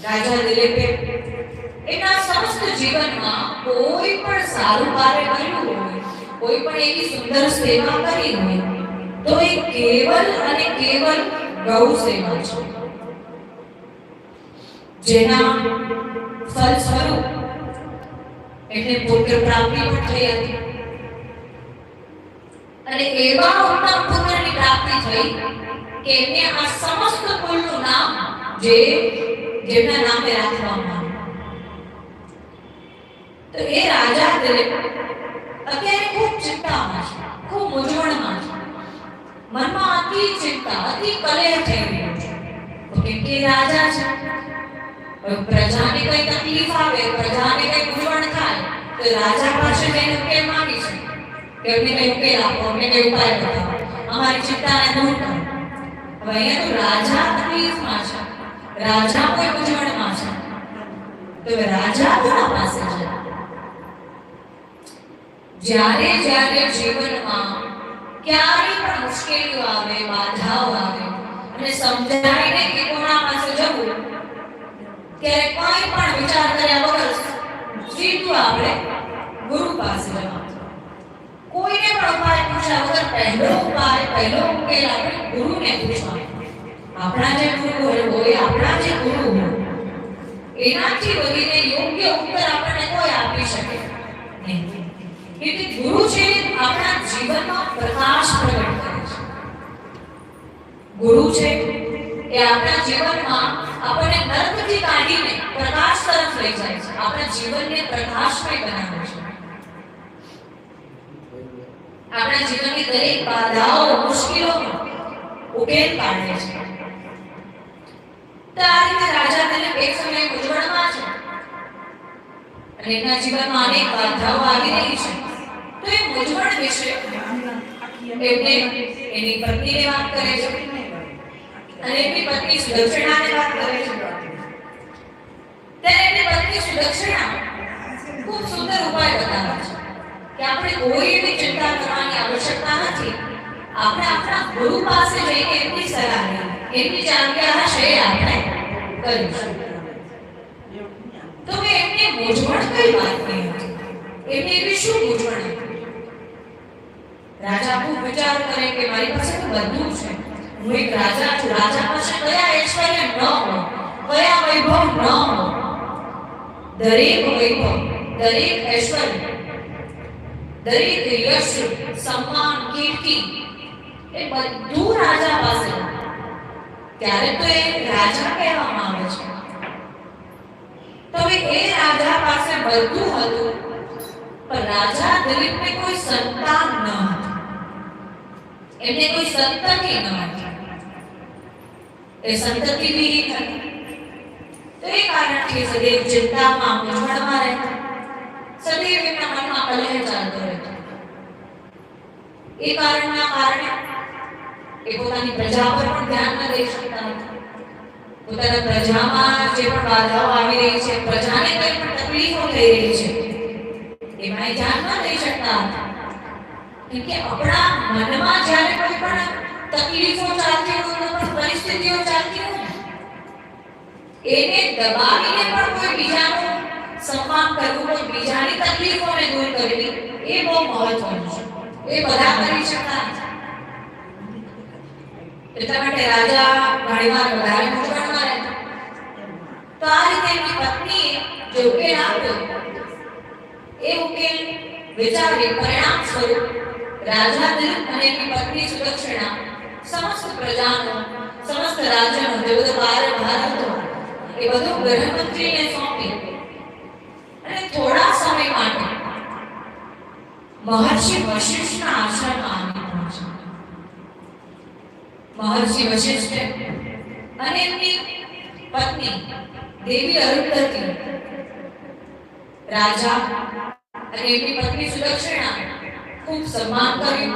રાજા દિલીપે એના સમસ્ત જીવનમાં કોઈ પણ સારું કાર્ય કર્યું હોય, કોઈ પણ એવી સુંદર સેવા કરી હોય તો એ કેવલ અને કેવલ ગૌ સેવા છે, જેના ફળ સ્વરૂપ એને પુત્ર પ્રાપ્તિ પણ થઈ હતી અને એવા ઉત્તમ પુત્રની પ્રાપ્તિ થઈ કે એમને આ સમસ્ત કુળનું નામ જેમના નામે રાખવામાં આવ્યું. તો એ રાજા દિલીપ અત્યારે ખૂબ ચિંતામાં છે, ખૂબ મૂંઝવણમાં છે, મનમાં અતિ ચિંતા, અતિ કલેહ થઈ રહ્યો છે. કેમ કે રાજા છે, પ્રજાને કઈ તકલીફ આવે, પ્રજાને કઈ મૂંઝવણ થાય તો રાજા પાસે જઈને ઉકેલ માંગી છે કે અમને કઈ ઉકેલ આપો, અમને કઈ ઉપાય બતાવો, અમારી ચિંતાને દૂર કરો. હવે અહીંયા તો રાજા તકલીફમાં છે, રાજા કોઈ મૂંઝવણમાં છે, તો રાજા કોના પાસે છે? જ્યારે જ્યારે જીવનમાં ક્યારેય પણ મુશ્કેલીઓ આવે, બાધાઓ આવે અને સમજાય ને કે કોના પાસે જવું, ત્યારે કોઈ પણ વિચાર કર્યા વગર સીધું આપણે ગુરુ પાસે જવાનું. કોઈને પણ ઉપાય પૂછ્યા વગર પહેલો ઉપાય, પહેલો ઉકેલ આપણે ગુરુને પૂછવાનો. આપણા જે ગુરુ હોય, આપણા જે ગુરુ હોય એનાથી વધીને યોગ્ય ઉત્તર આપણને કોઈ આપી શકે નહીં. એટલે ગુરુ છે આપણા જીવનમાં પ્રકાશ પ્રગટ કરે છે. ગુરુ છે એ આપણા જીવનમાં આપણને નર્કથી કાઢીને પ્રકાશ તરફ લઈ જાય છે, આપણા જીવનને પ્રકાશમય બનાવે છે, આપણા જીવનની દરેક બાધાઓ, મુશ્કેલીઓનો ઉકેલ કાઢે છે. તો આ રીતે રાજા દિલીપ એક સમયે મૂંઝવણમાં છે અને એમના જીવનમાં અનેક બાધાઓ આવી રહી છે. તો એ મૂંઝવણ વિશે એમને એની પત્નીને વાત કરે છે અને એમની પત્ની સુદક્ષિણાને વાત કરે છે. ત્યારે એમની પત્ની સુદક્ષિણા ખૂબ સુંદર ઉપાય બતાવે છે કે આપણે કોઈ એવી ચિંતા કરવાની આવશ્યકતા નથી, આપણે આપણા ગુરુ પાસે જઈને એમની સલાહ લઈએ, એમની જે આજ્ઞા હશે એ આપણે કરીશું. તો એમને મૂંઝવણ કઈ વાતની હતી, એમને એવી શું મૂંઝવણ હતી? રાજા ખૂબ વિચાર કરે કે મારી પાસે તો બધું છે, હું એક રાજા છું, રાજા પાસે કયા ઐશ્વર્ય ન હોય, કયા વૈભવ ન હોય, દરેક વૈભવ, દરેક ઐશ્વર્ય, દરેક યશ, સન્માન, કીર્તિ એ બધું રાજા પાસે. ત્યારે તો એ રાજા કહેવામાં આવે છે. તો એ રાજા પાસે બધું હતું પણ રાજા દિલીપને કોઈ સંતાન ન હતી, એમને કોઈ સંતતિ ન હતી, એ સંતતિ વિહીન હતી. તો એ કારણથી સદૈવ ચિંતામાં, મૂંઝવણમાં રહેતા, સદૈવ એમના મનમાં કલહ ચાલતો રહેતો. એ કારણના કારણે એ પોતાની પ્રજા પર પણ ધ્યાન ન દઈ શકતા હતા. પોતાના પ્રજામાં જે પણ બાધાઓ આવી રહી છે, પ્રજાને કઈ પણ તકલીફો થઈ રહી છે, એમાં ધ્યાન ન દઈ શકતા હતા. કેમ કે આપણા મનમાં જ્યારે કોઈ પણ તકલીફો ચાલતી હોય, કોઈ પરિસ્થિતિઓ ચાલતી હોય, એને દબાવીને પણ કોઈ બીજાનું સન્માન કરવું, કોઈ બીજાની તકલીફોને દૂર કરવી, એ બહુ મહત્વનું છે. એ બધા કરી શકતા નથી. એટલા માટે રાજા ઘણીવાર વધારે મૂંઝવણમાં રહેતા. તો આ રીતે એમની પત્નીએ જે ઉકેલ આપ્યો, એ ઉકેલ વિચારી પરિણામ સ્વરૂપ રાજા દિલીપ અને એમની પત્ની સુદક્ષિણા સમસ્ત પ્રજાનો, સમસ્ત રાજ્યનો જે બધો ભાર હતો એ બધું ગૃહમંત્રીને સોંપી અને થોડા સમય માટે મહર્ષિ વશિષ્ઠના આશ્રમમાં આવી પહોંચ્યા. મહર્ષિ વશિષ્ઠ અને એમની પત્ની દેવી અરુંધતી રાજા અને એમની પત્ની સુદક્ષિણા ખૂબ સન્માન કર્યું,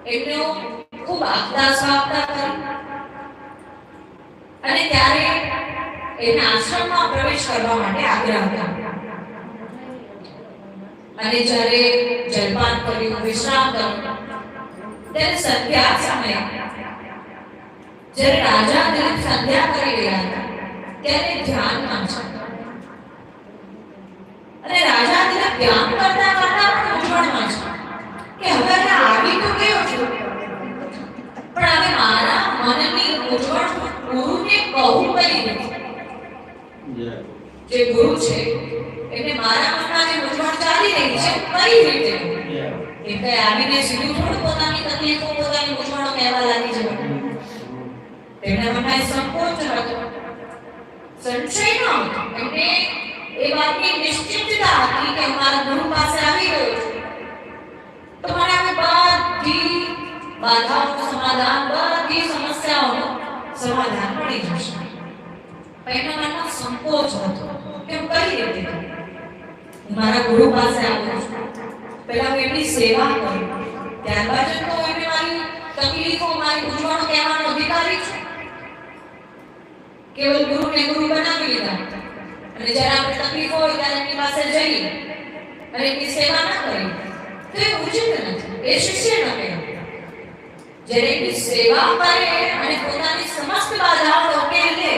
એમનો ખૂબ આગતા સ્વાગતા કરી અને ત્યારે એના આશ્રમમાં પ્રવેશ કરવા માટે આગ્રહ કર્યો. અને જ્યારે જલપાન કર્યું, વિશ્રામ કર્યો, ત્યારે સંધ્યા સમયે જ્યારે રાજા દિલીપ સંધ્યા કરી રહ્યા હતા ત્યારે ધ્યાનમાં છે. અને રાજા દિલીપ ધ્યાન કરતા કરતા પણ મૂંઝવણમાં છે કે હવે આવી તો ગયો છું, પણ હવે મારા મનની મૂંઝવણ ગુરુને કહું કઈ રીતે? જે ગુરુ છે એમને મારા મનમાં જે મૂંઝવણ ચાલી રહી છે કઈ રીતે? એ કઈ આવીને સીધું થોડું પોતાની તકલીફો પોતાની મૂંઝવણો કહેવા લાગી છે. તેમના મનમાં સંકોચ હતો, સંશય ન હતો. એમને એ વાતની નિશ્ચિતતા હતી કે મારા ગુરુ પાસે આવી ગયો છું તો મને હવે બધી બાધાઓનું સમાધાન, બધી સમસ્યાઓનું સમાધાન મળી જશે. પણ એના મનમાં સંકોચ હતો કે હું કઈ રીતે કરું? હું મારા ગુરુ પાસે આવ્યો છું, પહેલા હું એમની સેવા કરું, ત્યારબાદ જ તો એમને મારી તકલીફો મારી મૂંઝવણો કહેવાનો અધિકારી છું. કેવલ ગુરુને ગુરુ બનાવી લીધા અને જ્યારે આપણે તકલીફ હોય ત્યારે એમની પાસે જઈએ અને એમની સેવા ના કરીએ તો એ ઉચિત નથી, એ શિષ્ય ન કહેવાય. જ્યારે એમની સેવા કરે અને પોતાની સમસ્ત બાધાઓ ઉકેલી લે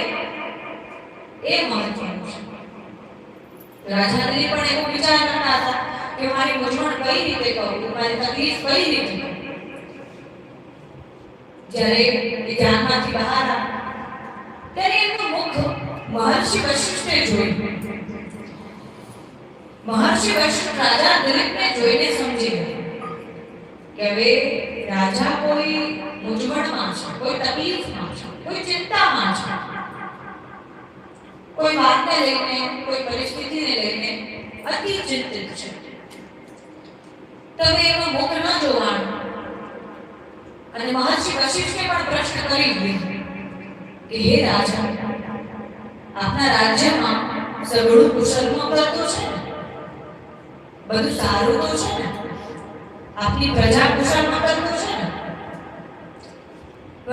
એ મહત્વનું છે. રાજા દિલીપ પણ એવો વિચાર કરતા હતા કે મારી મૂંઝવણ કઈ રીતે કહું, મારી તકલીફ કઈ રીતે કહું. જ્યારે એ ધ્યાનમાંથી બહાર આવ્યા ત્યારે એમનું મુખ મહર્ષિ વશિષ્ઠે જોયું. મહર્ષિ વશિષ્ઠ રાજા દિલીપને જોઈને સમજી ગયા કે હવે રાજા કોઈ મૂંઝવણમાં છે, કોઈ તકલીફમાં છે, કોઈ ચિંતામાં છે, કોઈ વાતને લઈને, કોઈ પરિસ્થિતિને લઈને અતિ ચિંતિત છે. તમે એનું મુખ ન જોવાનું. અને મહર્ષિ વશિષ્ઠે પણ પ્રશ્ન કરી દીધો કે હે રાજા, આપના રાજ્યમાં સગળું કુશલ મંગળ તો છે ને? બધું સારું તો છે ને? આપની પ્રજા કુશલ મંગળ તો છે ને?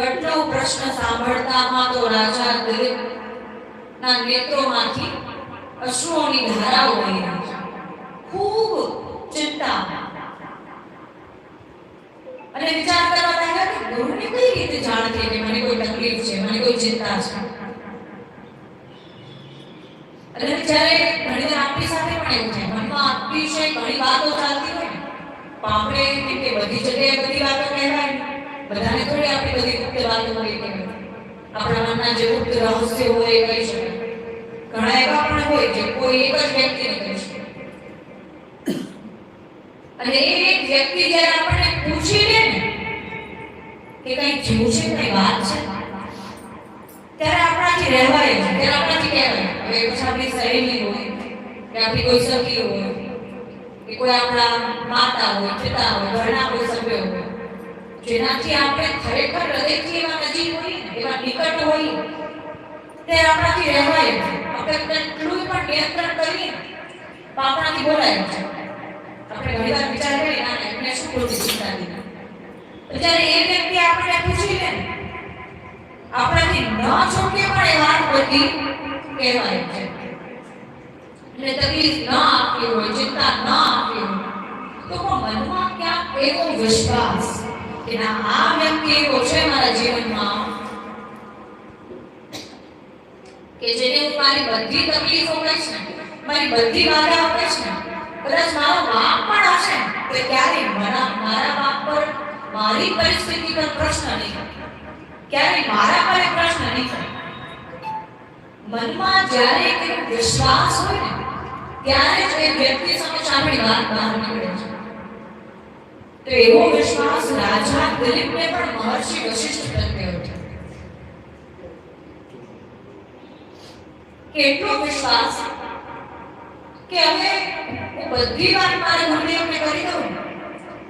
એટલો પ્રશ્ન સાંભળતામાં તો રાજા દિલીપના નેત્રોમાંથી અશ્રુઓની ધારાઓ વહી રહી છે. ખૂબ ચિંતા અને વિચાર કરવા લાગ્યા કે ગુરુને કઈ રીતે જાણ થઈ કે મને કોઈ તકલીફ છે, મને કોઈ ચિંતા છે. અને જ્યારે ઘણી વાર આપણી સાથે પણ એવું થાય, મનમાં અતિશય ઘણી વાતો ચાલતી હોય ને, આપણે કે બધી જગ્યાએ બધી વાતો કહેવાય, બધાને થોડી આપણી બધી ગુપ્ત વાતો હોય કહેવાય. આપણા મનના જે ગુપ્ત રહસ્ય હોય એ કહી શકાય. ઘણા એવા પણ હોય જે કોઈ એક જ વ્યક્તિને કહી શકે. અને એ એક વ્યક્તિ જ્યારે આપણને પૂછી લે ને કે કઈ જીવ છે, કઈ વાત છે, ત્યારે આપણાથી રહેવાય છે, ત્યારે આપણાથી કહેવાય. હવે પછી આપણી સહેલી હોય કે આપણી કોઈ સખી હોય કે કોઈ આપણા માતા હોય, પિતા હોય, ઘરના કોઈ સભ્યો હોય, જેનાથી આપણે ખરેખર હૃદયથી એવા નજીક હોઈએ, એવા નિકટ હોઈએ, ત્યારે આપણાથી રહેવાય છે. આપણે કેટલું પણ નિયંત્રણ કરીએ તો આપણાથી બોલાય છે. આપણે ઘણી વાર વિચાર કરીએ ના એમને શું ખોટી ચિંતા દીધી. જ્યારે એ વ્યક્તિ આપણે પૂછી લે આપણાથી ન છૂટકે પણ એ વાત બધી કહેવાય છે. એટલે તકલીફ ન આપી હોય, ચિંતા ન આપી હોય તો મનમાં ક્યાંક એવો વિશ્વાસ કે ના આ વ્યક્તિ એવો છે મારા જીવનમાં કે જેને હું મારી બધી તકલીફો કહીશ ને, મારી બધી બાધાઓ કહીશ ને, કદાચ મારો બાપ પણ હશે તો ક્યારેય મારા બાપ પર, મારી પરિસ્થિતિ પર પ્રશ્ન નહીં કરે, ક્યારેય મારા પર પ્રશ્ન નહીં કરે. મનમાં જ્યારે એક વિશ્વાસ હોય ને ત્યારે જ એ વ્યક્તિ સમક્ષ આપણી વાત બહાર નીકળે છે. તો એવો વિશ્વાસ રાજા દિલીપને પણ મહર્ષિ વશિષ્ઠ પ્રત્યે હતો. કેટલો વિશ્વાસ કે હવે હું બધી વાત મારા ગુરુદેવને કરી દઉં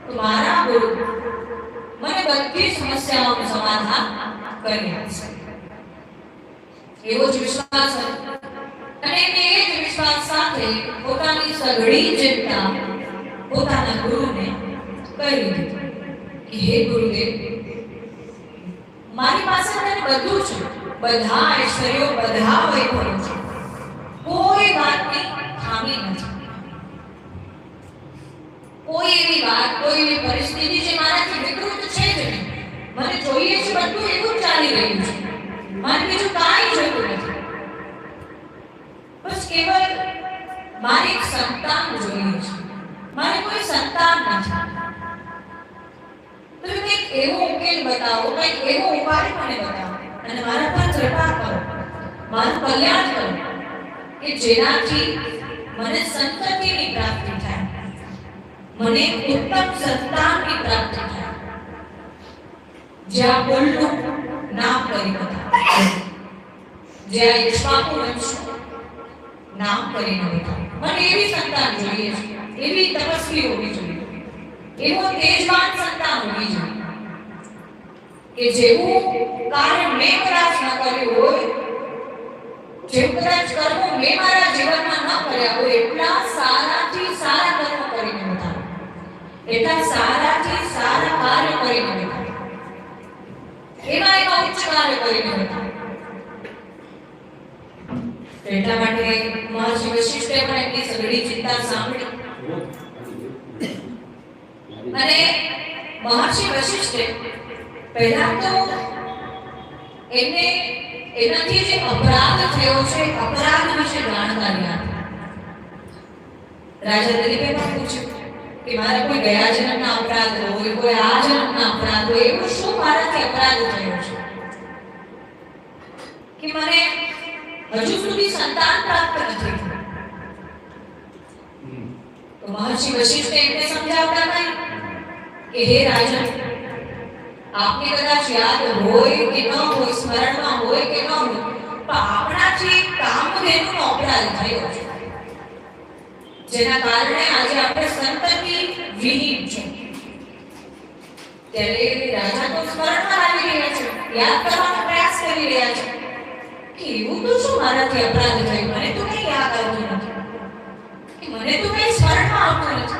તો મારા ગુરુ મને બધી સમસ્યાઓનું સમાધાન કરી આપશે. એવો જ વિશ્વાસ હતો. અને એને એ જ વિશ્વાસ સાથે પોતાની સઘળી ચિંતા પોતાના ગુરુને કરી દીધી કે હે ગુરુદેવ, મારી પાસે મને બધું છે, બધા ઐશ્વર્યો, બધા વૈભવો છે, કોઈ વાતની ખામી નથી. કોઈ એવી વાત, કોઈ એવી પરિસ્થિતિ જે મારાથી વિકૃત છે જ નહીં. મને જોઈએ છે બધું એવું ચાલી રહ્યું છે, મારે બીજું કાંઈ જોઈતું નથી. મારે એક સંતાન જોઈએ છે, મારે કોઈ સંતાન નથી. તમે કંઈક એવો ઉકેલ બતાવો, કંઈક એવો ઉપાય મને બતાવો અને મારા પર કૃપા કરો, મારું કલ્યાણ કરો કે જેનાથી મને સંતતિની પ્રાપ્તિ થાય, મને ઉત્તમ સંતાનની પ્રાપ્તિ થાય. જ્યાં બોલનું નામ કરી બતાવો, જ્યાં ઈશ્વાકુ વંશનું નામ કરીને બતાવો. મને એવી સંતાન જોઈએ છે, એવી તપસ્વી હોવી જોઈએ, એવો તેજવાન સંતાન હોવી જોઈએ કે જેવું કાર્ય મેં કદાચ ન કર્યું હોય, જેવું કદાચ કર્મો મેં મારા જીવનમાં ન કર્યા હોય, એટલા સારાથી સારા કર્મો કરીને બતાવો, એટલા સારાથી સારા કાર્ય કરીને બતાવો, એવા એવા ઉચ્ચ કાર્ય કરીને બતાવો. એટલા માટે મહર્ષિ વશિષ્ઠે પણ એમની સઘળી ચિંતા સાંભળી અને મહર્ષિ વશિષ્ઠે પહેલા તો એમને એનાથી જે અપરાધ થયો છે, અપરાધ વિશે જાણકારી આપી. રાજા દિલીપે પણ પૂછ્યું કે મારા કોઈ ગયા જન્મના અપરાધ હોય, કોઈ આ જન્મના અપરાધ હોય, એવું શું મારાથી અપરાધ થયો છે કે મને હજુ સુધી સંતાન પ્રાપ્ત નથી થયું? તો મહર્ષિ વશિષ્ઠે એમને સમજાવતા નહીં કે હે રાજન, આપને કદાચ યાદ હોય કે ન હોય, સ્મરણમાં હોય કે ન હોય, પણ આપણાથી કામધેનુનો અપરાધ થયો છે, જેના કારણે આજે આપણે સંતતિ વિહીન છે. ત્યારે રાજા તો સ્મરણમાં આવી રહ્યા છે, યાદ કરવાનો પ્રયાસ કરી રહ્યા છે કે એવું તો શું મારાથી અપરાધ થયો, મને તો કંઈ યાદ આવતું નથી, કે મને તો કંઈ સ્મરણમાં આવતું નથી,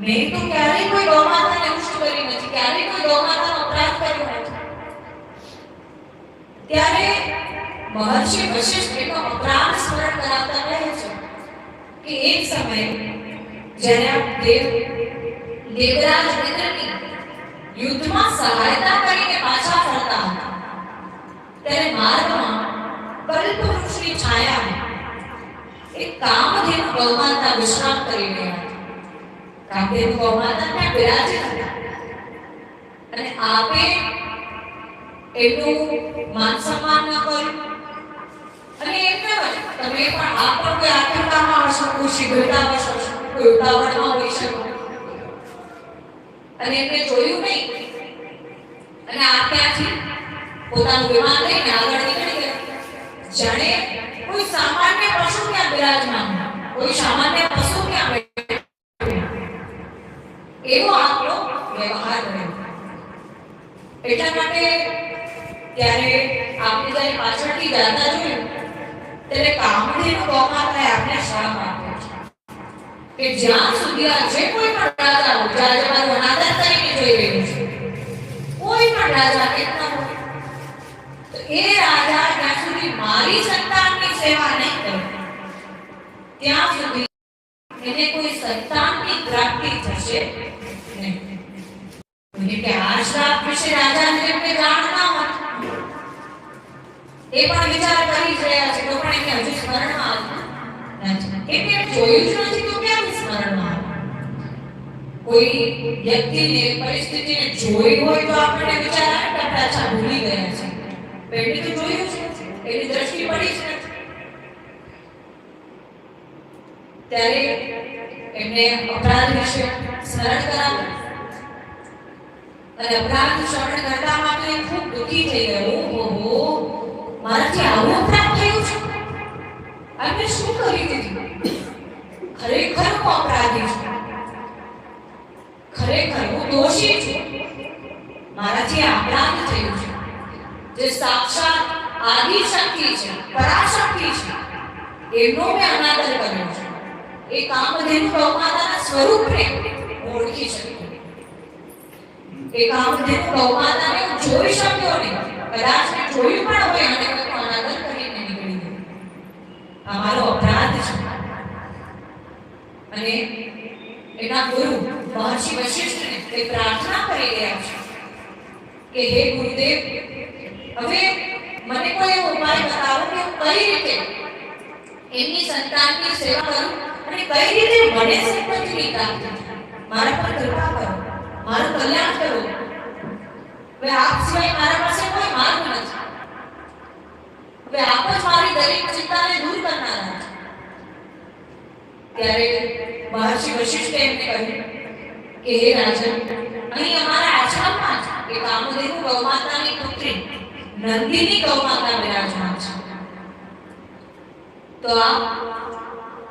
મેં તો ક્યારેય કોઈ ગૌમાતાને ઉષ્ટ કરી નથી, ક્યારેય કોઈ ગૌમાતાનો અપરાધ કર્યો નથી. ત્યારે મહર્ષિ વશિષ્ઠનો અપરાધ સ્મરણ કરાવતા કહે છે કે એક સમયે જ્યારે દેવરાજ ઇન્દ્રની યુદ્ધમાં સહાયતા કરીને પાછા ફરતા હતા, ત્યારે માર્ગમાં કલ્પવૃક્ષની છાયામાં એક કામધેનુ ગૌમાતા વિશ્રામ કરી રહ્યા હતા. કામધેનુ ગૌમાતા ત્યાં બિરાજી હતા અને આપે એમનું માન સન્માન ન કર્યું અને એમને તમે પણ આ પણ કોઈ આતંકમાં હશો, કોઈ શીઘ્રતા હશો, કોઈ ઉતાવળમાં હોઈ શકો અને એમને જોયું નહીં અને આ ત્યાંથી પોતાનું વિમાન લઈને આગળ નીકળી ગયા, જાણે કોઈ સામાન્ય પશુ ત્યાં બિરાજમાન, કોઈ સામાન્ય પશુ ત્યાં એવો આપણો વ્યવહાર રહ્યો. એટલા માટે ત્યારે આપણે જ્યારે પાછળથી જાતા જોયું ત્યારે કામધેનુ ગૌમાતાએ આપણે શ્રાપ આપ્યો છે કે જ્યાં સુધી આ જે કોઈ પણ રાજા હોય, જ્યારે મારું અનાદર કરીને જોઈ રહ્યું છે, કોઈ પણ રાજા કેટલા હોય તો એ રાજા જ્યાં સુધી મારી સંતાનની સેવા નહીં કરે ત્યાં સુધી એને કોઈ સંતાનની પ્રાપ્તિ થશે નહીં. કે આ શ્રાપ વિશે રાજાને જેમને જાણ ન હોય એ પણ વિચાર કરી રહ્યા છે, તો પણ એમને હજુ સ્મરણમાં આવતું નથી. એમને જોયું જ નથી તો કેમ સ્મરણમાં આવે? કોઈ વ્યક્તિને, પરિસ્થિતિને જોઈ હોય તો આપણને વિચાર આવે કે આપણે અચ્છા ભૂલી ગયા છે, પેટે તો જોયું છે, એની દ્રષ્ટિ પડી જ નથી. ત્યારે એમને અપરાધ વિશે સ્મરણ કરાવ્યું અને અપરાધ સ્મરણ કરતા માટે ખૂબ દુઃખી થઈ ગયો. ઓહો, મારાથી આવું અપરાધ થયું છે, આપણે શું કરી દીધું? ખરેખર હું અપરાધી છું, ખરેખર હું દોષી છું, મારાથી અપરાધ થયું છે. જે સાક્ષાત આદિ શક્તિ છે, પરાશક્તિ છે, એમનો મેં અનાદર કર્યો છે. એ કામધેનુ ગૌમાતાના સ્વરૂપને ઓળખી શક્યો, એ કામધેનુ ગૌમાતાને હું જોઈ શક્યો નહીં, કદાચ મેં જોયું પણ હોય અને કોઈ અનાદર કરીને નીકળી ગયો. આ મારો અપરાધ છે. અને એના ગુરુ મહર્ષિ વશિષ્ઠને તે પ્રાર્થના કરી રહ્યા છે કે હે ગુરુદેવ, હવે મને કોઈ એવો ઉપાય બતાવો કે કઈ રીતે એમની સંતાનની સેવા કરું અને કઈ રીતે મને સંપત્તિની પ્રાપ્તિ થાય, મારા પર કૃપા કરો, મારું કલ્યાણ કરો. હવે આપ સિવાય મારા પાસે કોઈ માર્ગ નથી. હવે આપ જ મારી દરેક ચિંતાને દૂર કરનારા છો. ત્યારે મહર્ષિ વશિષ્ઠે એમને કહ્યું કે હે રાજન, અહીં અમારા આશ્રમમાં જ એક કામધેનુ ગૌમાતાની પુત્રી નંદિની ગૌમાતા બિરાજમાન છે. તો આપ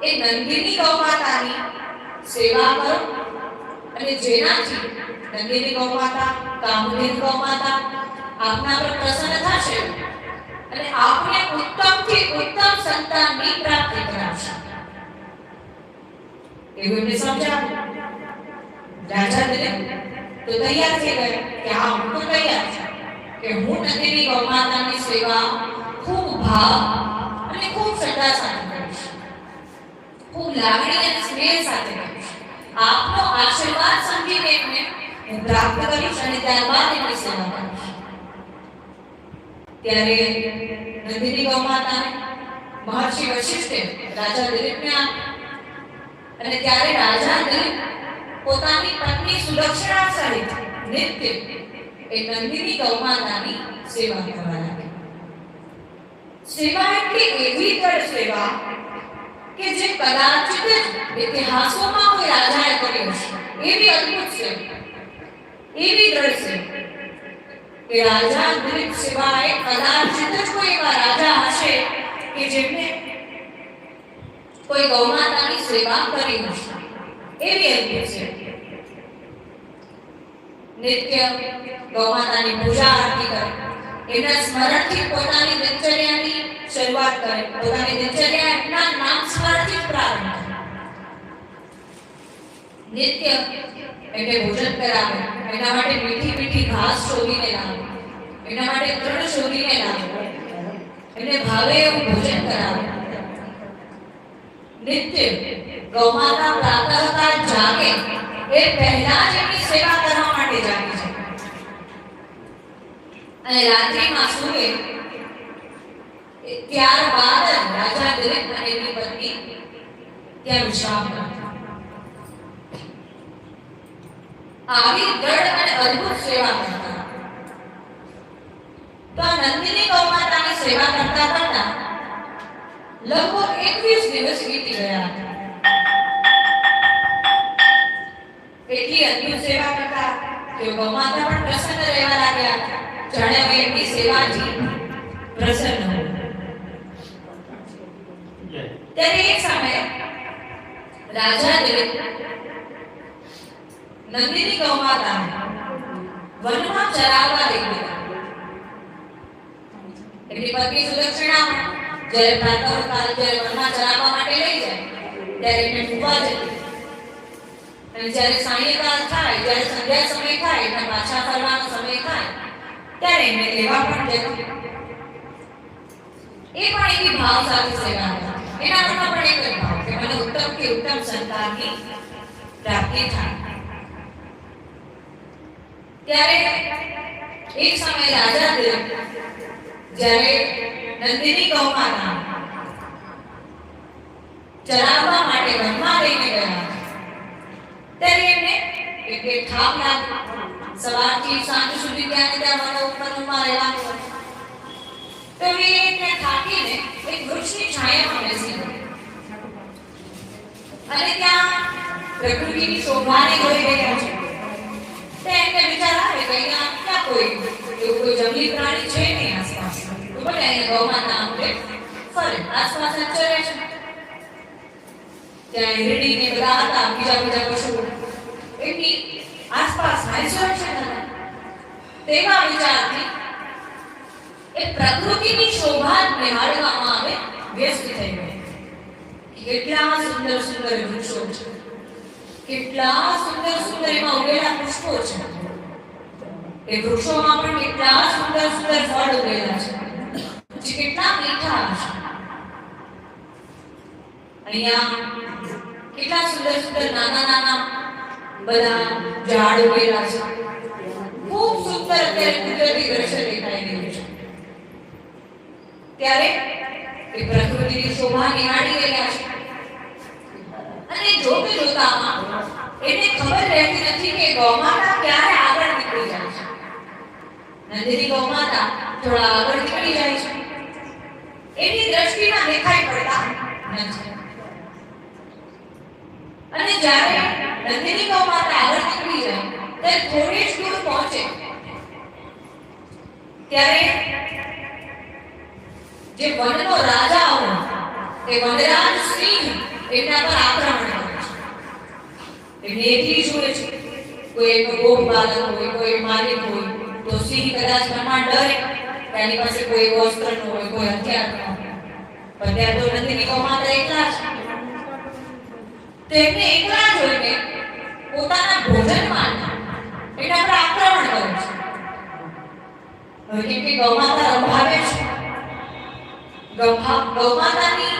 એ નંદિની ગૌમાતાની સેવા કરો અને જેનાથી નંદિની ગૌમાતા, કામધેનુ ગૌમાતા આપના પર પ્રસન્ન થશે અને આપને ઉત્તમથી ઉત્તમ સંતાનની પ્રાપ્તિ કરાવશે. એવું એમને સમજાવ્યું. રાજા દિલીપ તો તૈયાર થઈ ગયા કે હા, હું તો તૈયાર છું કે હું નંદિની ગૌમાતાની સેવા ખૂબ ભાવ અને ખૂબ શ્રદ્ધા સાથે કરીશ, ખૂબ લાગણી અને સ્નેહ સાથે કરીશ. આપનો આશીર્વાદ સમજીને એમને હું પ્રાપ્ત કરીશ અને ત્યારબાદ એમની સેવા કરીશ. ત્યારે નંદિની ગૌમાતાને મહર્ષિ વશિષ્ઠે રાજા દિલીપને આપી અને ત્યારે રાજા દિલીપ પોતાની પત્ની સુલક્ષણા સહિત નિત્ય એ નંદિની ગૌમાતાની સેવા કરવા લાગ્યા. સેવા એટલે એવી દ્રઢ સેવા કે જે કદાચિત જ ઇતિહાસોમાં કોઈ રાજાએ કરી હશે. એવી અદ્ભુત સેવા, એવી દ્રઢ સેવા કે રાજા દિલીપ સિવાય કદાચિત જ કોઈ એવા રાજા હશે કે જેમને કોઈ ગૌમાતાની સેવા કરી હશે. એવી અદ્ભુત સેવા. નિત્ય ગૌમાતાની પૂજા આરતી કરે, એના સ્મરણથી પોતાની દિનચર્યાની શરૂઆત કરે, પોતાની દિનચર્યા એમના નામ સ્મરણથી પ્રારંભ કરે. નિત્ય એને ભોજન કરાવે, એના માટે મીઠી મીઠી ઘાસ શોધીને લાવે, એના માટે તૃણ શોધીને લાવે, એને ભાવે એવું ભોજન કરાવે. નિત્ય ગૌમાતા પ્રાતઃકાળ જાગે એ પહેલા જ એમની સેવા કરવા માટે જાગે છે અને રાત્રિમાં સૂવે ત્યારબાદ રાજા દિલીપ અને એમની પત્ની ત્યાં વિશ્રામ કરે. આવી દ્રઢ અને અદ્ભુત સેવા કરતા. તો નંદિની ગૌમાતાની સેવા કરતા કરતા લગભગ 21 દિવસ વીતી ગયા. એટલી અદ્ભુત સેવા કરતા કે ગૌમાતા પણ પ્રસન્ન રહેવા લાગ્યા. જાણે હવે એમની સેવાથી પ્રસન્ન હોય. ત્યારે એક સમયે રાજા દિલીપ નંદિની ગૌમાતાને વનમાં ચરાવવા લઈ ગયા. એમની પત્ની સુલક્ષણા જ્યારે પ્રાતઃકાળ જ્યારે વનમાં ચરાવવા માટે લઈ જાય ત્યારે એમને ડૂબવા જતી. અને જ્યારે સાયંકાળ થાય, જ્યારે સંધ્યા સમય થાય અને પાછા ફરવાનો સમય થાય ત્યારે એમને લેવા પણ જતી. એ પણ એવી ભાવ સાથે સેવા કરે. એના મનમાં પણ એક જ ભાવ કે મને ઉત્તમથી ઉત્તમ સંતાનની પ્રાપ્તિ થાય. ત્યારે એક સમયે રાજા દિલીપ જ્યારે નંદિની ગૌમાતા ચરાવવા માટે વનમાં લઈને ગયા ત્યારે એમને એક થાક લાગ્યો. સવારથી સાંજ સુધી ત્યાં વનમાં રહેવાનું. તો એને થાકીને એક વૃક્ષની છાયામાં બેસી ગયો અને ત્યાં પ્રકૃતિની શોભાને જોઈ રહ્યા છે. તો એમને વિચાર આવે કે અહીંયા ક્યાં કોઈ એવું કોઈ જંગલી પ્રાણી છે નહીં આસપાસ. તો ભલે અહીંયા ગૌમાતા આપણે ફરે આસપાસ ચરે છે. ત્યાં હિરણી ને બધા હતા, બીજા પશુઓ એમની આસપાસ હાલચાલ છે. તેવા વિચારથી એ પ્રકૃતિની શોભા નિહાળવામાં આવે વ્યસ્ત થઈ ગયો. કેટલા સુંદર સુંદર વૃક્ષો છે, કેટલા સુંદર સુંદર એમાં ઉગેલા પુષ્પો છે. એ વૃક્ષોમાં પણ કેટલા સુંદર સુંદર ફળ ઉગેલા છે જે કેટલા મીઠા છે. અહીંયા કેટલા સુંદર સુંદર નાના નાના બધા ઝાડ ઉગેલા છે. ખૂબ સુંદર અત્યારે કુદરતી દ્રશ્ય દેખાઈ રહ્યું છે. ત્યારે કે પ્રકૃતિની શોભા નિહાળી રહ્યા છે. અને જોતે જોતામાં એને ખબર રહેતી નથી કે ગૌમાતા ક્યારે આગળ નીકળી જાય છે. નંદિની ગૌમાતા થોડા આગળ નીકળી જાય છે. એની દ્રષ્ટિમાં દેખાઈ પડતા નથી. અને જ્યારે નંદિની ગૌમાતા આગળ નીકળી જાય ત્યારે થોડી જ દૂર પહોંચે ત્યારે જે વનનો રાજા હોય તે વનરાજ સિંહ એમના પર આક્રમણ કરે છે. એને એકલી જુએ છે. કોઈ એનો ગોપ બાલક હોય, કોઈ માલિક હોય તો સિંહ કદાચ મનમાં ડરે કે એની પાસે કોઈ વસ્ત્ર ન હોય, કોઈ હથિયાર ન હોય. પણ ત્યાં તો નંદિની ગૌમાતા એકલા છે. તેમને એકલા જોઈને પોતાના ભોજનમાં એના પર આક્રમણ કરે છે. હવે કેમ કે ગૌમાતા રંભાવે છે. ગૌમાતાની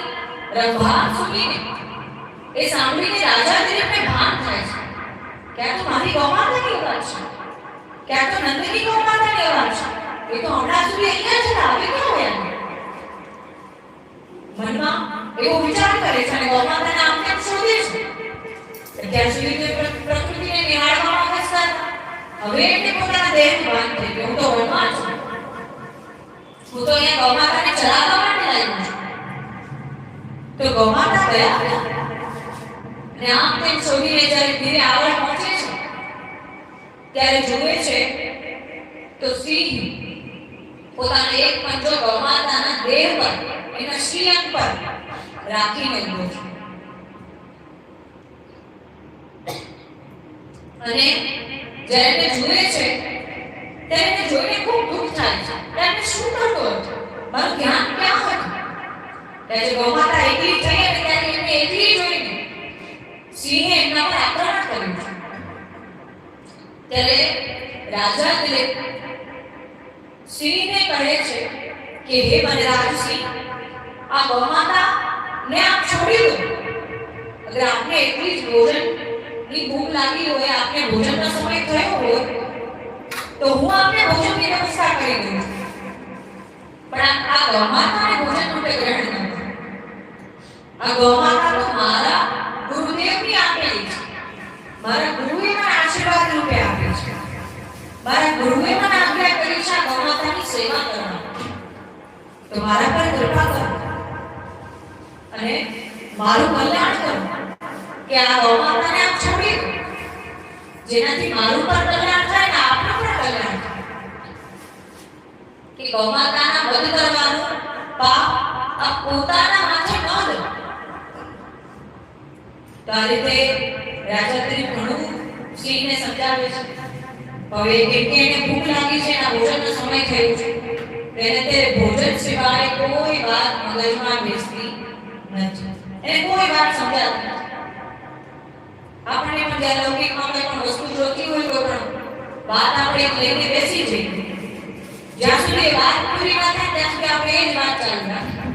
રંભા સુનીને એ સાંભળીને રાજા દિલીપને ભાન થાય છે કે આ તો મારી ગૌમાતાની અવાજ છે, કે આ તો નંદિની ગૌમાતાની અવાજ છે. એ તો હમણાં સુધી અહીંયા જ આવી ક્યાં ગયા? મનમાં એવો વિચાર કરે છે અને ગૌમાતાના આમ તેમ શોધે છે. અત્યાર સુધી તો પ્રકૃતિને નિહાળવામાં વ્યસ્ત હતા. હવે એમને પોતાના દેહનું ભાન થઈ ગયું. હું તો વનમાં છું. હું તો અહીંયા ગૌમાતાને ચલાવવા માટે આવ્યો છું. તો ગૌમાતા ગયા અને આમ તેમ શોધીને જ્યારે ધીરે આગળ પહોંચે છે ત્યારે જુએ છે તો સિંહ પોતાનો એક પંજો ગૌમાતાના દેહ પર, એના શ્રીઅંગ પર રાખીને ઉભો છે. અને જ્યારે તે જુએ છે ત્યારે તે જોઈને ખૂબ દુઃખ થાય છે. ત્યારે શું કરતો હતો? મારું ધ્યાન ક્યાં હતું? ત્યારે ગૌમાતા એકલી થઈ અને ત્યારે એને એકલી જોઈને સિંહે એમના પર આક્રમણ કર્યું છે. ત્યારે રાજા દિલીપ સિંહને કહે છે કે હે વનરાજ સિંહ, આ ગૌમાતા ને આપ છોડી દો. અગર આપને એટલી જ ભોજનની ભૂખ લાગી હોય, આપને ભોજનનો સમય થયો હોય તો હું આપને ભોજનની વ્યવસ્થા કરી દઉં છું. પણ આ ગૌમાતાને ભોજન રૂપે ગ્રહણ ન કરો. આ ગૌમાતા તો મારા ગુરુદેવની આપેલી છે. મારા ગુરુએ મને આશીર્વાદ રૂપે આપી છે. મારા ગુરુએ મને આજ્ઞા કરી છે આ ગૌમાતાની સેવા કરવાની. તો મારા પર કૃપા કરો અને મારું કલ્યાણ કરો કે આ ગૌમાતાને આપ છોડી દો, જેનાથી મારું પણ કલ્યાણ થાય ને આપનું પણ કલ્યાણ થાય. કે ગૌમાતાના વધ કરવાનો પાપ આપ પોતાના માથે ન લો. તો આ રીતે રાજા દિલીપ ઘણું સિંહને સમજાવે છે. હવે કેમ કે એને ભૂખ લાગી છે, એના ભોજનનો સમય થયો છે, તેને તે ભોજન સિવાય કોઈ વાત મગજમાં બેસતી નથી. એને કોઈ વાત સમજાતી નથી. આપણે પણ જ્યારે લૌકિકમાં કોઈ પણ વસ્તુ જોતી હોય, કોઈ પણ વાત આપણે લઈને બેસી જઈએ, જ્યાં સુધી વાત પૂરી ના થાય ત્યાં સુધી આપણે એ જ વાત ચાલુ રાખીએ.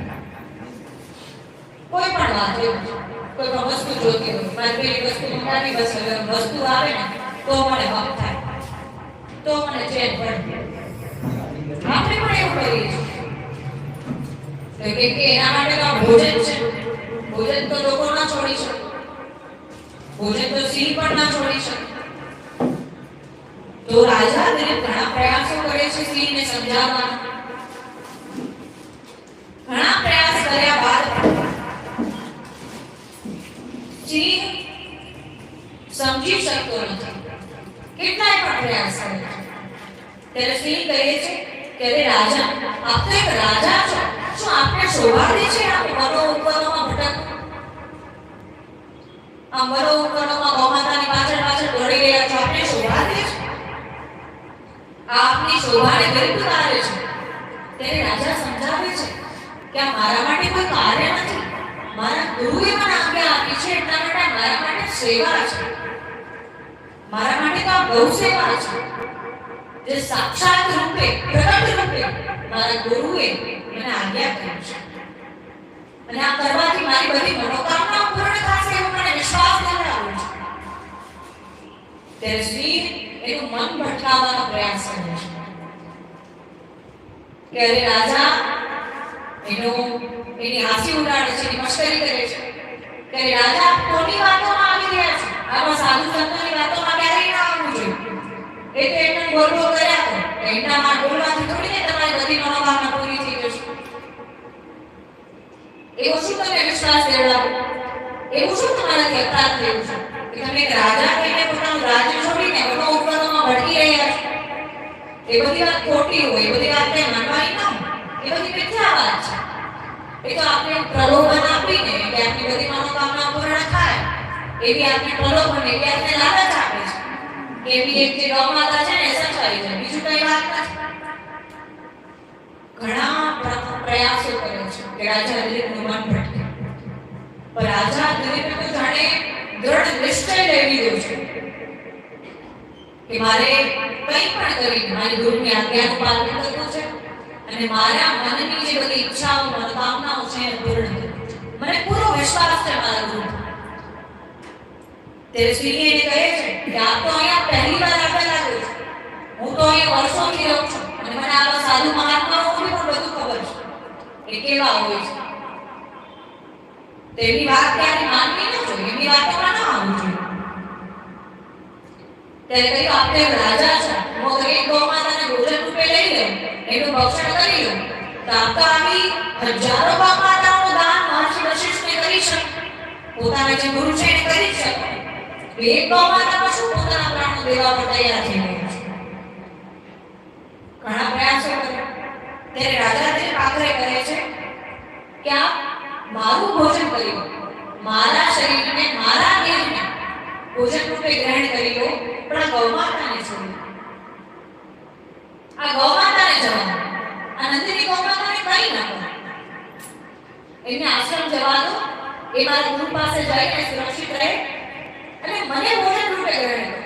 કોઈ પણ વાત હોય, કોઈ પણ વસ્તુ જોતી હોય, મારી પેલી વસ્તુ મંગાવી, બસ વસ્તુ આવે ને તો મને હક થાય, તો મને ચેન પડે. આપણે પણ એવું કરીએ છીએ કે એના માટે તો ભોજન છે. ભોજન તો લોકો ના છોડી શકે. ભોજન તો સિંહ પણ ના છોડી શકે. તો રાજા દિલીપ ઘણા પ્રયાસો કરે છે સિંહને સમજાવવાના. ઘણા પ્રયાસ કર્યા બાદ સિંહ સમજી શકતો નથી. કેટલાય પણ પ્રયાસ કરે છે. ત્યારે સિંહ કહે છે કે અરે રાજા, આપ તો એક રાજા છો. શું આપને શોભા દે છે આ વનો ઉપવનોમાં ભટકવું? આ વનો ઉપવનોમાં ગૌમાતાની પાછળ પાછળ દોડી રહ્યા છો, આપને શોભા દે છે? આપની શોભાને ગરીબ ઉતારે છે. ત્યારે રાજા સમજાવે છે કે આ મારા માટે કોઈ કાર્ય નથી. મારા ગુરુએ મને આજ્ઞા આપી છે, એટલા માટે મારા માટે સેવા છે. મારા માટે તો આ ગૌ સેવા છે, જે સાક્ષાત રૂપે, પ્રગટ રૂપે મારા ગુરુએ મને આજ્ઞા કરી છે. અને આ કરવાથી મારી બધી મનોકામનાઓ પૂર્ણ થશે એવો મને વિશ્વાસ ધરાવું છે. ત્યારે સિંહ એનું મન ભટકાવવાનો પ્રયાસ કરે છે કે અરે રાજા, એનો એની હાસી ઉડાડે છે, એની મશ્કરી કરે છે કે રાજા કોની વાતોમાં આવી રહ્યા છે? આમાં સાધુ સંતોની વાતોમાં ક્યારેય ના આવવું જોઈએ. એ તો એમને બોલબો કર્યા કરે. એમનામાં બોલવાથી થોડી ને તમારી બધી મનોકામના પૂરી થઈ જશે. એવો શું તમે વિશ્વાસ દેવડાવો? એવું શું તમારાથી અપરાધ થયું છે કે તમે એક રાજા કહીને પોતાનું રાજ્ય છોડીને વનો ઉપવનોમાં ભટકી રહ્યા છો? એ બધી વાત ખોટી હોય, એ બધી વાતને માનવાની ના હોય. એ બધી મિથ્યા વાત છે. એ તો આપણે પ્રલોભન આપીને કે આપણી બધી મનોકામના પૂર્ણ થાય એવી આપણે પ્રલોભન, એવી આપણે લાલચ આપે છે કે એવી એક જે ગૌ માતા છે ને સચાવી જાય, બીજું કઈ વાત નથી. ઘણા પ્રયાસો કર્યો છે કે રાજા દિલીપનું મન ભટકે, પણ રાજા દિલીપે તો જાણે દ્રઢ નિશ્ચય લઈ લીધો છે કે મારે કંઈ પણ કરીને મારી ગુરુની આજ્ઞાનું પાલન કરવું છે અને મારા મનની જે બધી ઈચ્છાઓ મનોકામનાઓ છે એને પૂર્ણ કરવું છે. મને પૂરો વિશ્વાસ છે મારા ગુરુ. તે શ્રી એને કહે છે કે આપ તો અહીંયા પહેલી વાર આવવા લાગ્યો છો, હું તો અહીંયા વર્ષોથી રહું છું અને મને આવા સાધુ મહાત્માઓની પણ બધું ખબર છે એ કેવા હોય છે. તેની વાત ક્યારે માનવી ન જોઈએ, એની વાતોમાં ન આવવું જોઈએ. ત્યારે કહ્યું આપણે રાજા છે, હું અગર એક ગૌ માતાને ભોજન રૂપે લઈ લઉં, એનું ભક્ષણ કરી લઉં, તો આપ તો આવી હજારો ગૌ માતાઓનું દાન મહર્ષિ વશિષ્ઠને કરી શકે, પોતાના જે ગુરુ છે એને કરી શકે. એક ગૌ માતામાં શું પોતાના પ્રાણો દેવા પર તૈયાર થઈ ગયા છે. ઘણા પ્રયાસો કર્યા. ત્યારે રાજા જે આગ્રહ કરે છે કે આપ મારું ભોજન કરી લો, મારા શરીરને, મારા દેહને ભોજન રૂપે ગ્રહણ કરી લો, પણ આ ગૌ માતાને છોડી, આ ગૌ માતાને જવા દો, આ નંદિની ગૌ માતાને કઈ ના કરો, એમને આશ્રમ જવા દો, એ મારા ગુરુ પાસે જઈને સુરક્ષિત રહે અને મને ભોજન રૂપે ગ્રહણ કરો.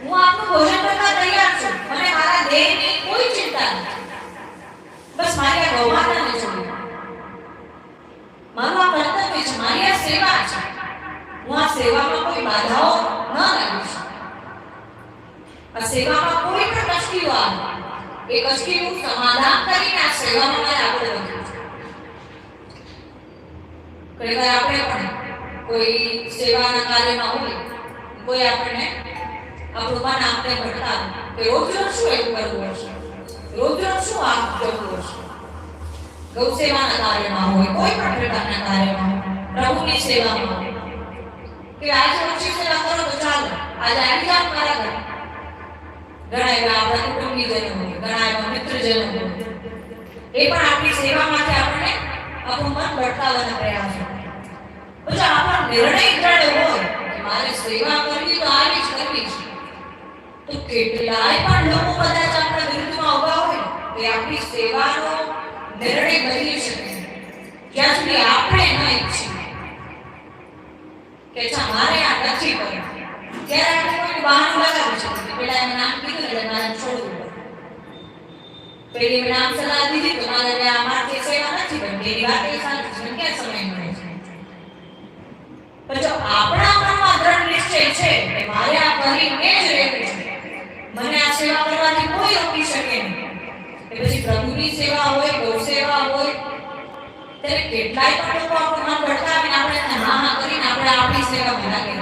હું આપનું ભોજન કરવા તૈયાર છું, મને મારા દેહની કોઈ ચિંતા નથી, બસ મારી આ ગૌ માતાને છોડી. મારું આ કર્તવ્ય છે, મારી આ સેવા છે, હું આ સેવામાં કોઈ બાધાઓ ન લાવીશ. આ સેવામાં કોઈ પણ કષ્ટીઓ આવે એ કષ્ટીનું સમાધાન કરીને આ સેવામાં મારે આગળ વધવું છે. ઘણી વાર આપણે પણ કોઈ સેવાના કાર્યમાં હોય, કોઈ આપણને આપણું મન આપણે ભટકાવે કે રોજ રોજ શું એવું કરવું હશે, રોજ રોજ શું આ કરવું હશે. ગૌ સેવાના કાર્યમાં હોય, કોઈ પણ પ્રકારના કાર્યમાં હોય, પ્રભુની સેવામાં હોય કે આજે ઓછી સેવા કરો તો ચાલો, આજે આવી જાઓ મારા ઘરે. ઘણા એવા આપણા કુટુંબીજનો હોય, ઘણા એવા મિત્રજનો હોય, એ પણ આપણી સેવામાંથી આપણને આપણું મન ભટકાવવાના પ્રયાસો. પછી આપણો નિર્ણય દ્રઢ હોય કે મારે સેવા કરવી તો આવી જ કરવી છે, તો કેટલાય પણ લોકો કદાચ આપણા વિરુદ્ધમાં ઉભા હોય તો આપણી સેવાનો નિર્ણય બદલી શકે જ્યાં સુધી આપણે ન ઈચ્છીએ કે અચ્છા મારે આ નથી કરવું. ત્યારે આપણે કોઈ બહાનું લગાવી શકીએ, પેલા એનું નામ કીધું એટલે મારે છોડવું પડે, પેલી મેં નામ સલાહ દીધી તો મારે આ મારી સેવા નથી કરવી, એની વાત એ સાચી છે, ક્યાં સમય મળે છે. પણ જો આપણા મનમાં દ્રઢ નિશ્ચય છે કે મારે આ કરીને જ રહેવું છે, મને આ સેવા કરવાથી કોઈ રોકી શકે નહીં, એ પછી પ્રભુની સેવા હોય, ગૌ સેવા હોય, ત્યારે કેટલાય પણ લોકો આપણું મન ભટકાવીને આપણે હા હા કરીને આપણે આપણી સેવામાં લાગી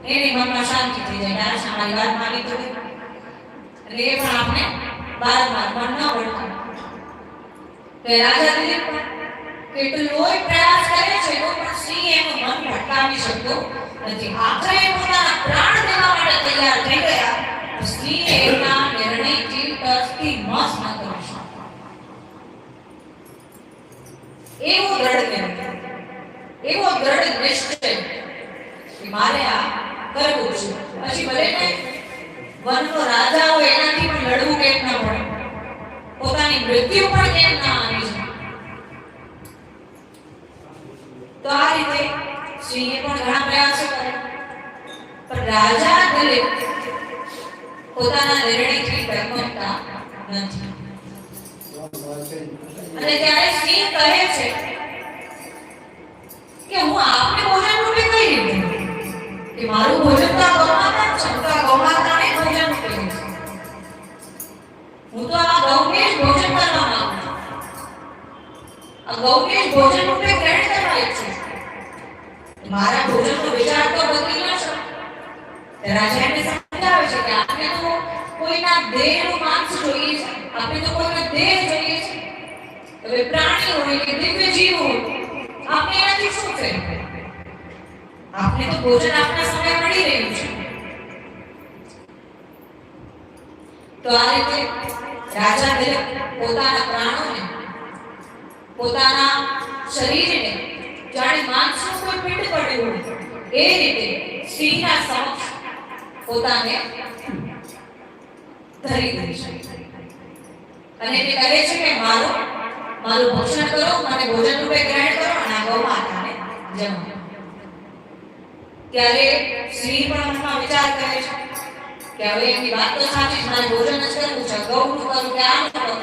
એની મનમાં શાંતિ થઈ જાય, આ સામારી વાત માની તો એટલે એ પણ આપણે બારમાર મન ન ભટકાવે. તો રાજા દિલીપ કેટલોય પ્રયાસ કરે છે તો પણ સિંહ એનું મન ભટકાવી શકતો નથી. આખરે પોતાના પ્રાણ દેવા માટે તૈયાર થઈ ગયા, સિંહ એના નિર્ણયથી ટસથી મસ ન કરી શકે. એવો દ્રઢ નિર્ણય, એવો દ્રઢ નિશ્ચય કે મારે આ કરવું છે. પછી ભલે ને વનનો રાજા હોય એનાથી પણ લડવું કેમ ન પડે, પોતાની મૃત્યુ પણ કેમ ના આવી છે. તો આ રીતે સિંહે પણ ઘણા પ્રયાસો કર્યા, પણ રાજા દિલીપ પોતાના નિર્ણયથી ડગમગતા નથી. અને ત્યારે સિંહ કહે છે કે હું આપને ભોજન રૂપે કઈ રીતે કે મારું ભોજન તો ગૌમાતા છે, હું તો ગૌમાતાને ભોજન રૂપે કહીશ, હું તો આ ગૌને જ ભોજન કરવા માંગુ છું. આ ગૌને જ ભોજન રૂપે ગ્રહણ કરવા ઈચ્છે છે. મારા ભોજનનો વિચાર તો બદલી ન શકે. રાજા એને સમજાવે છે કે આપણે તો કોઈના દેહનું માંસ જોઈએ છે, આપણે તો કોઈનો દેહ જોઈએ છે. હવે પ્રાણી હોય કે દિવ્ય જીવ હોય, આપણે એનાથી શું છે? આપણે તો ભોજન આપણા સમય મળી રહ્યું છે. તો આ રીતે રાજા દરેક પોતાના પ્રાણોને, પોતાના શરીરને જાણે માંસનું કોઈ પિંડ પડ્યું હોય એ રીતે સિંહના સમક્ષ પોતાને ધરી દે છે. અને તે કહે છે કે મારું ભક્ષણ કરો, મને ભોજન રૂપે ગ્રહણ કરો અને આ ગૌ માતાને જમો. ત્યારે સિંહ પણ મનમાં વિચાર કરે છે કે હવે એની વાત તો સાચી છે, મારે ભોજન જ કરવું છે, ગૌનું કરું કે આમ કરું.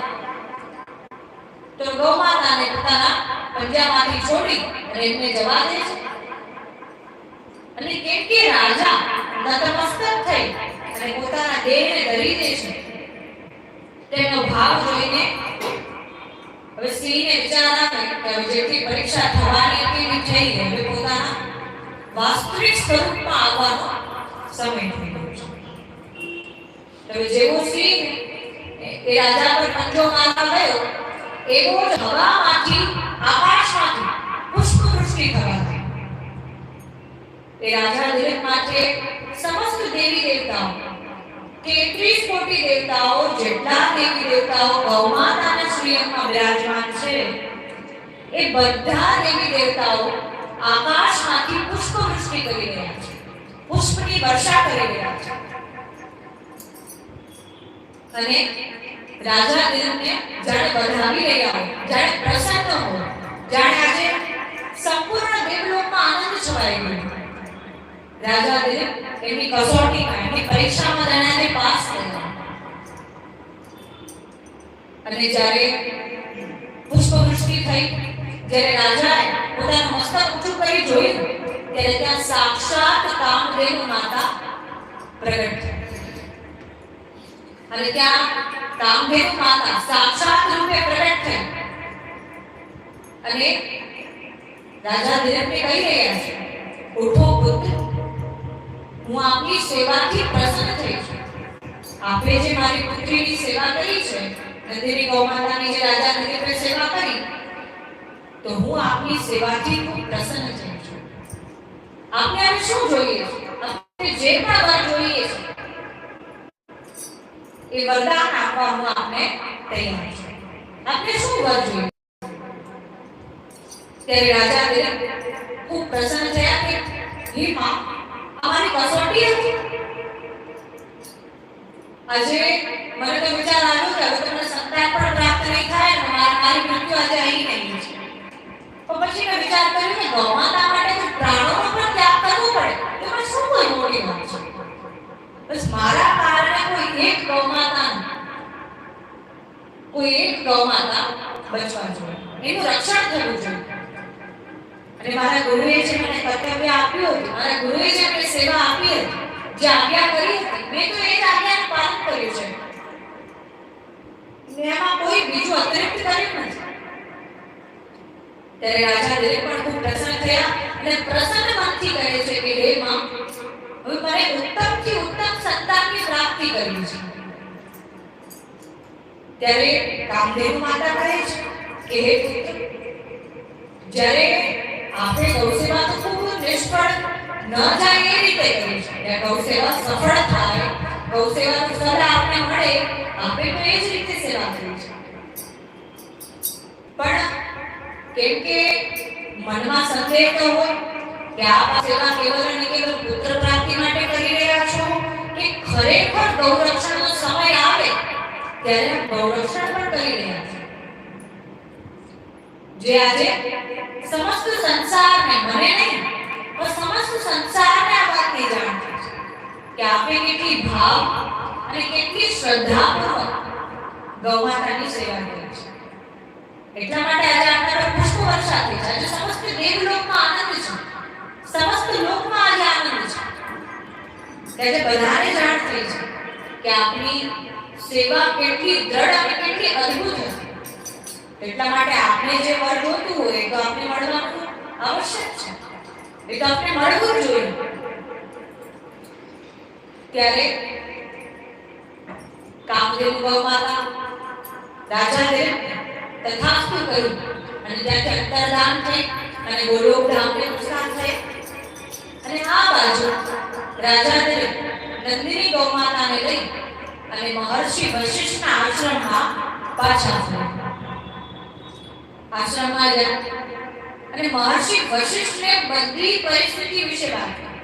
તો ગૌ માતાને પોતાના પંજામાંથી છોડી અને એમને જવા દે છે. અને કેમ કે રાજા નતમસ્તક થઈ અને પોતાના દેહને ધરી દે છે, તેનો ભાવ જોઈને હવે સિંહને વિચાર આવે કે હવે જેટલી પરીક્ષા થવાની હતી એ થઈ ગઈ, હવે પોતાના વાસ્તવિક સ્વરૂપમાં આવવાનો સમય થઈ ગયો છે. તો જેવો સિંહ એ રાજા પર પંજો મારવા ગયો, એવો જ હવામાંથી, આકાશમાંથી પુષ્પવૃષ્ટિ થવા લાગી. એ રાજા દિલીપ માટે સમસ્ત દેવી દેવતાઓ, 33 કોટી દેવતાઓ જેટલા દેવી દેવતાઓ ગૌમાતાના શ્રીઅંગમાં બિરાજમાન છે, એ બધા દેવી દેવતાઓ આકાશમાંથી પુષ્પવૃષ્ટિ કરી રહ્યા છે, પુષ્પની વર્ષા કરી રહ્યા છે. અને રાજા દિલીપને જાણે વધાવી રહ્યા હોય, જાણે પ્રસન્ન હોય, જાણે આજે સંપૂર્ણ દેવલોકમાં આનંદ છવાઈ ગયો. રાજા દિલીપ એમની કસોટીમાં, એમની પરીક્ષામાં જાણે પાસ થયા. અને જ્યારે પુષ્પવૃષ્ટિ થઈ, જ્યારે રાજાએ પોતાનું મસ્તક ઊંચું કરી જોયું, ત્યારે ત્યાં સાક્ષાત કામધેનુ માતા પ્રગટ થઈ. અને ત્યાં કામધેનુ માતા સાક્ષાત રૂપે પ્રગટ થઈ અને રાજા દિલીપને કહી રહ્યા છે, ઉઠો પુત્ર, હું આપની સેવાથી પ્રસન્ન થઈ છું. આપે જે મારી પુત્રીની સેવા કરી છે, નંદિની ગૌમાતાની જે રાજા દિલીપે સેવા કરી, તો હું આપની સેવાથી ખૂબ પ્રસન્ન થઈ છું. આપને હવે શું જોઈએ છે? આપને જે પણ વર જોઈએ છે એ વરદાન આપવા હું આપને તૈયાર છું. આપને શું વર જોઈએ? ત્યારે રાજા દિલીપ ખૂબ પ્રસન્ન થયા કે હે માં, અમારી કસોટી હતી. આજે મને તો વિચાર આવ્યો કે હવે તમને સંતાન પણ પ્રાપ્ત નહીં થાય અને મારી મૃત્યુ આજે અહીં નહીં છે. તો પછી મેં વિચાર કર્યો કે ગૌમાતા માટે તો પ્રાણોનો પણ ત્યાગ કરવો પડે, તો મને શું કોઈ મોટી વાત છે? બસ મારા કારણે કોઈ એક ગૌમાતા બચવા જોઈએ, એનું રક્ષણ થવું જોઈએ. અને મારા ગુરુએ જે મને કર્તવ્ય આપ્યું હતું, મારા ગુરુએ જે મને સેવા આપી હતી, જે આજ્ઞા કરી હતી, મેં તો એ જ આજ્ઞાનું પાલન કર્યું છે. એમાં કોઈ બીજું અતિરિક્ત કર્યું નથી. ત્યારે રાજા દિલીપ પણ ખૂબ પ્રસન્ન થયા અને પ્રસન્ન મનથી કહે છે કે હે માં, હવે મને ઉત્તમથી ઉત્તમ સંતાનની પ્રાપ્તિ કરવી છે. ત્યારે કામધેનુ માતા કહે છે કે હે પુત્ર, જ્યારે આપણે ગૌસેવા તો ખૂબ નિષ્ફળ ન જાય એ રીતે કરી છે, કે ગૌસેવા સફળ થાય, ગૌસેવાનું ફળ આપને મળે, આપણે તો એ જ રીતે સેવા કરી છે. પણ કેમ કે મનમાં સંદેહ તો હોય કે આ સેવા કેવલ અને કેવલ પુત્ર પ્રાપ્તિ માટે કરી રહ્યા છો કે ખરેખર ગૌરક્ષણનો સમય આવે ત્યારે ગૌરક્ષણ પણ કરી રહ્યા છે. જે આજે સમસ્ત સંસારને, મને નહીં પણ સમસ્ત સંસારને આ વાતની જાણ છે કે આપણે કેટલી ભાવ અને કેટલી શ્રદ્ધાપૂર્વક ગૌમાતાની સેવા કરી છે. એટલા માટે આજે આપણા પર પુષ્પ વર્ષા થઈ છે. આજે સમસ્ત દેવલોકમાં આનંદ છે, સમસ્ત લોકમાં આજે આનંદ છે. ત્યારે બધાને જાણ થઈ છે કે આપની સેવા કેટલી દ્રઢ અને કેટલી અદ્ભુત છે. એટલા માટે આપણે જે વર જોતું હોય તો આપણે મળવાનું આવશ્યક છે, એ તો આપણે મળવું જોઈએ. ત્યારે કામદેવ ગૌમાતા રાજા દેવ તથાસ્તુ કર્યું અને ત્યાંથી અંતર્ધાન થઈ અને ગોલોક ધામને પ્રસ્થાન થઈ. અને આ બાજુ રાજા દેવ નંદિની ગૌમાતાને લઈ અને મહર્ષિ વશિષ્ઠના આશ્રમમાં પાછા ફર્યા. આશ્રમમાં ગયા અને મહર્ષિ વશિષ્ઠને બધી પરિસ્થિતિ વિશે વાત કરી.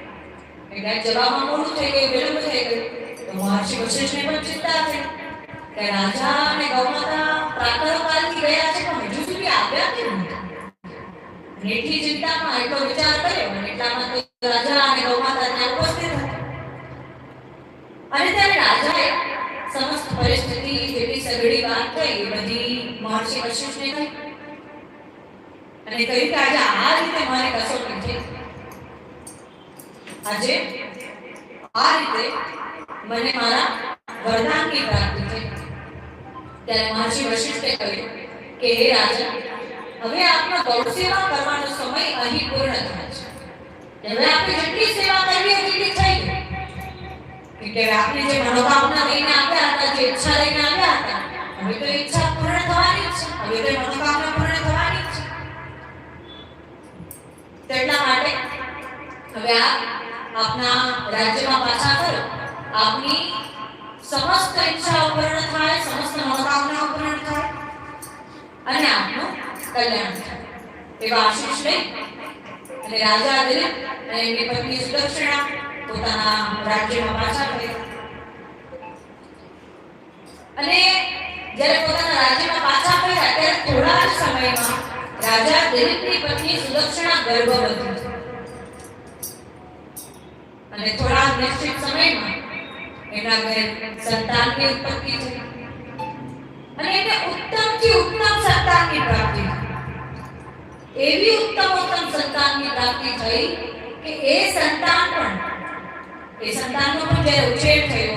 એટલે જવામાં મોડું થઈ ગયું, વિલંબ થઈ ગયું તો મહર્ષિ વશિષ્ઠને પણ ચિંતા થઈ કે રાજા અને ગૌમાતા પ્રાતઃકાલથી ગયા છે પણ હજુ સુધી આવ્યા કેમ નથી. એટલી ચિંતામાં એટલો વિચાર કર્યો અને એટલામાં તો રાજા અને ગૌમાતા ત્યાં ઉપસ્થિત હતા. અને ત્યારે રાજાએ સમસ્ત પરિસ્થિતિ જેટલી સઘળી વાત થઈ એ બધી મહર્ષિ વશિષ્ઠને કહી અને કહ્યું કે આજે આ રીતે મારે કસોટી થઈ, આજે આ રીતે મને મારા વરદાનની પ્રાપ્તિ થઈ. ત્યારે મહર્ષિ વશિષ્ઠે કહ્યું કે હે રાજા, હવે આપનો ગૌ સેવા કરવાનો સમય અહીં પૂર્ણ થાય છે. હવે આપણે જેટલી સેવા કરવી એટલી થઈ ગઈ કે આપણે જે મનોકામના લઈને આવ્યા હતા, જે ઈચ્છા લઈને આવ્યા હતા, હવે તો ઈચ્છા પૂર્ણ થવાની છે, હવે તો મનોકામના પૂર્ણ થવાની છે. તેટલા માટે હવે આપના રાજ્યમાં પાછા કરો, આપની સમસ્ત ઈચ્છાઓ પૂર્ણ થાય, સમસ્ત મનોકામનાઓ પૂર્ણ થાય અને આપનું કલ્યાણ થાય. એવા આશીષ લઈ અને રાજા દિલીપ અને એમની પત્ની સુદક્ષિણા પોતાના રાજ્યમાં પાછા ફર્યા. અને જ્યારે પોતાના રાજ્યમાં પાછા ફર્યા ત્યારે થોડા જ સમયમાં રાજા દિલીપની પત્ની સુદક્ષિણા ગર્ભવતી થઈ અને થોડા નિશ્ચિત સમયમાં એના ઘરે સંતાનની ઉત્પત્તિ થઈ અને એને ઉત્તમથી ઉત્તમ સંતાનની પ્રાપ્તિ થઈ. એવી ઉત્તમ સંતાનની પ્રાપ્તિ થઈ કે એ સંતાનનો પણ જ્યારે ઉછેર થયો,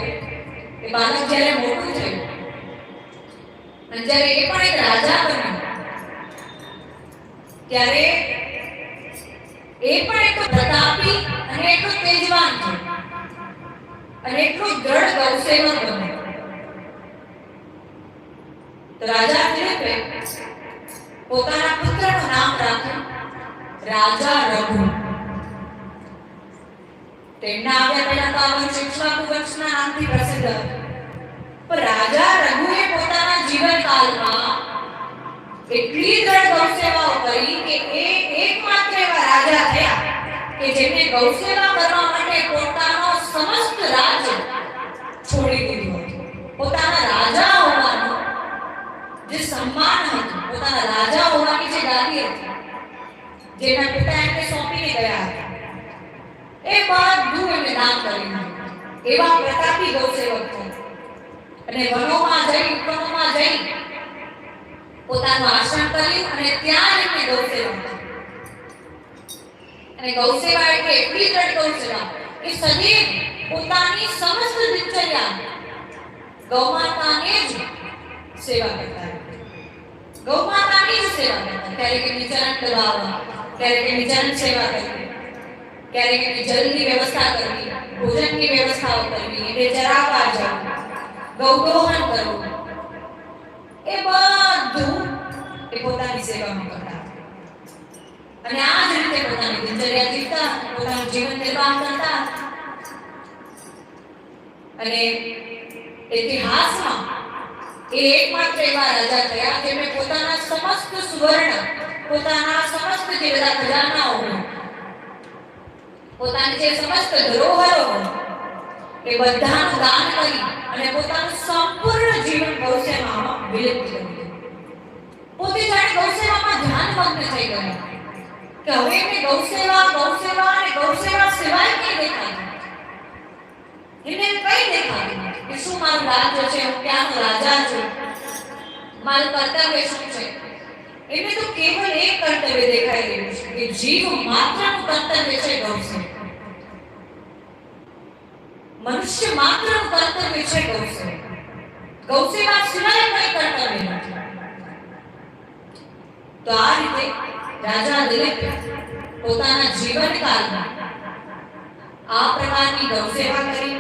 એ બાળક જ્યારે મોટું થયું અને જ્યારે એ પણ એક રાજા બન્યો ત્યારે એ પણ એટલો પ્રતાપી અને એટલો તેજવાન થયો અને એટલો દ્રઢ ગૌસેવક બન્યો. તો રાજા દિલીપે પોતાના પુત્રનું નામ રાખ્યું રાજા રઘુ. તેમના આવ્યા પહેલા તો આ વંશ ઇક્ષ્વાકુ વંશના નામથી પ્રસિદ્ધ હતું, પણ રાજા રઘુએ પોતાના જીવનકાળમાં એટલી દ્રઢ ગૌસેવાઓ કરી કે એ એકમાત્ર એવા રાજા થયા કે જેમને ગૌસેવા કરવા માટે પોતાનો સમસ્ત રાજ્ય છોડી દીધું હતું. પોતાના રાજા હોવાનો જે સન્માન હતું, પોતાના રાજા હોવાની જે ગાદી હતી, જેના પિતા એમને સોંપીને ગયા હતા, એ બધું એમને દાન કરી દીધું. એવા પ્રતાપી ગૌસેવક થયા અને વનોમાં જઈ પોતાનું આશ્રમ કર્યું અને ત્યાં એમને ગૌસેવા કરી. અને ગૌસેવા એટલે એટલી દ્રઢ ગૌસેવા કે સદૈવ પોતાની સમસ્ત દિનચર્યા ગૌમાતાને જ સેવા કરતા, ગૌમાતાની જ સેવા કરતા. ક્યારેક એમની ચરણ દબાવવા, ક્યારેક એમની ચરણ સેવા કરવી, ક્યારેક એમની જલની વ્યવસ્થા કરવી, ભોજનની વ્યવસ્થાઓ કરવી, એને ચરાવવા જવું, ગૌદોહન કરવું, એ બધું એ પોતાની સેવામાં કરતા અને આ જ રીતે પોતાની દિનચર્યા જીવતા, પોતાનું જીવન નિર્વાહ કરતા. અને ઇતિહાસમાં એ એકમાત્ર એવા રાજા થયા જેમણે પોતાના સમસ્ત સુવર્ણ, પોતાના સમસ્ત જે બધા ખજાનાઓ, પોતાની જે સમસ્ત ધરોહરો એ બધાનું દાન કરી અને પોતાનું સંપૂર્ણ જીવન ગૌસેવામાં વિલીન કરી દીધું. પોતે જાણે ગૌસેવામાં ધ્યાનમગ્ન થઈ ગયા કે હવે એમને ગૌસેવા સિવાય કઈ દેખાતું, એમને કઈ દેખાતું કે શું મારું રાજ્ય છે, હું ક્યાંનો રાજા છું, મારું કર્તવ્ય શું છે. એમને તો કેવલ એક કર્તવ્ય દેખાઈ રહ્યું છે કે જીવ માત્રનું કર્તવ્ય છે ગૌસેવા. મનુષ્ય માત્રનું કર્તવ્ય છે ગૌસેવા. ગૌસેવા સિવાય કઈ કર્તવ્ય નથી. તો આ રીતે રાજા દિલીપે પોતાના જીવનકાળમાં આ પ્રકારની ગૌસેવા કરી